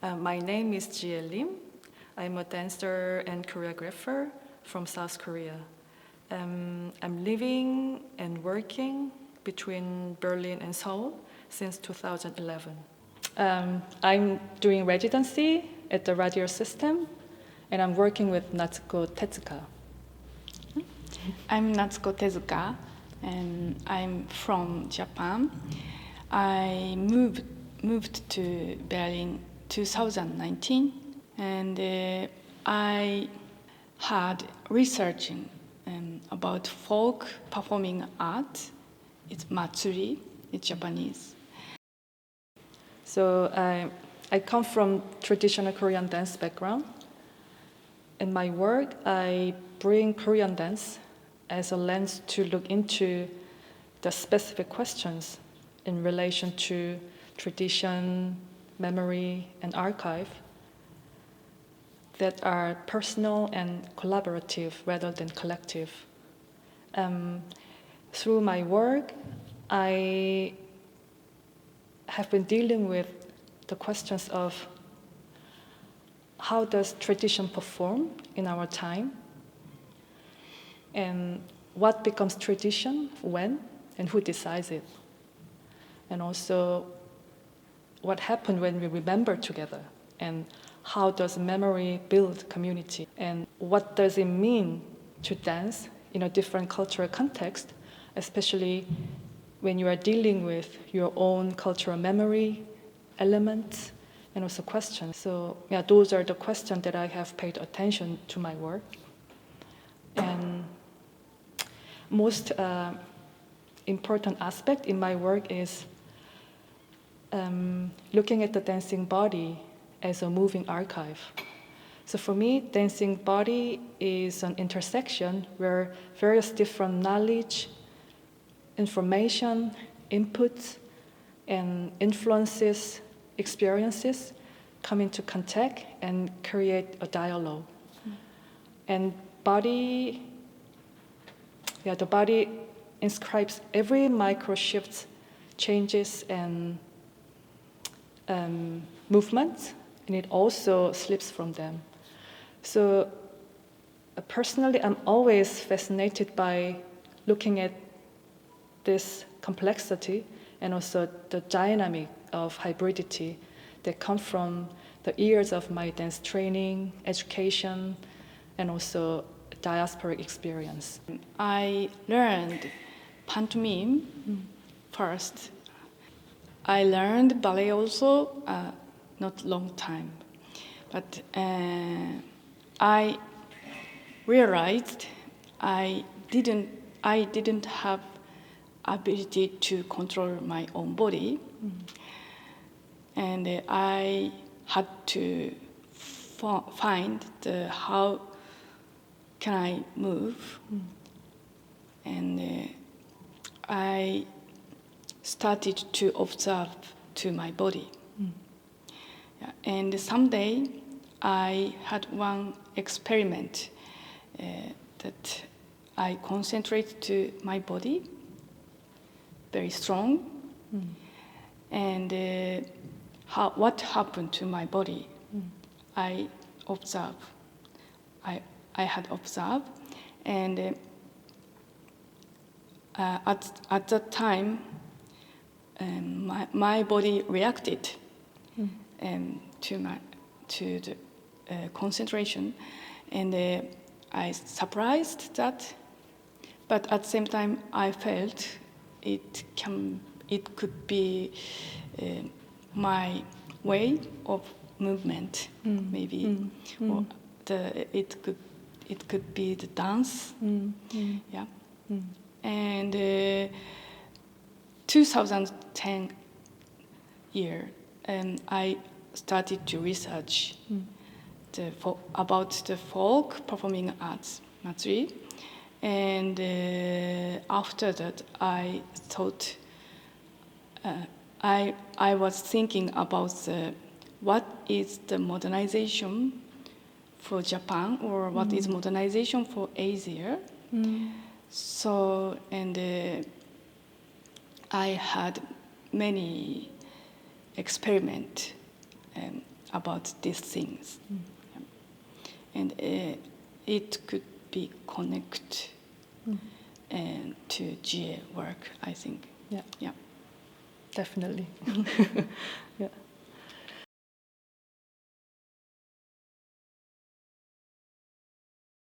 My name is Jee-Ae Lims. I'm a dancer and choreographer from South Korea. I'm living and working between Berlin and Seoul since 2011. I'm doing residency at the Radialsystem, and I'm working with Natsuko Tezuka. I'm Natsuko Tezuka, and I'm from Japan. I moved to Berlin 2019, and I had researching about folk performing art. It's matsuri, it's Japanese. So I come from traditional Korean dance background. In my work, I bring Korean dance as a lens to look into the specific questions in relation to tradition, memory, and archive that are personal and collaborative rather than collective. Through my work, I have been dealing with the questions of how does tradition perform in our time, and what becomes tradition when, and who decides it, and also what happened when we remember together, and how does memory build community, and what does it mean to dance in a different cultural context, especially when you are dealing with your own cultural memory, elements, and also questions. So yeah, those are the questions that I have paid attention to my work. And most important aspect in my work is looking at the dancing body as a moving archive. So for me, dancing body is an intersection where various different knowledge, information, inputs, and influences, experiences come into contact and create a dialogue. And the body inscribes every micro shifts, changes, and movements, and it also slips from them. So personally, I'm always fascinated by looking at this complexity and also the dynamic of hybridity that come from the years of my dance training, education, and also diasporic experience. I learned pantomime first. I learned ballet also not long time, but I realized I didn't have ability to control my own body, and I had to find how can I move, and I started to observe to my body. Yeah, and someday I had one experiment that I concentrate to my body, very strong, and what happened to my body, I had observed, and at that time, my body reacted to the concentration, and I surprised that, but at the same time I felt it could be my way of movement, maybe, or it could be the dance, yeah, and 2010 year, I started to research about the folk performing arts, matsuri, and after that I thought, I was thinking about what is the modernization for Japan, or what is modernization for Asia. So, and I had many experiments about these things. Yeah. And it could be connected to Jee-Ae work, I think. Yeah. Yeah. Definitely. Yeah.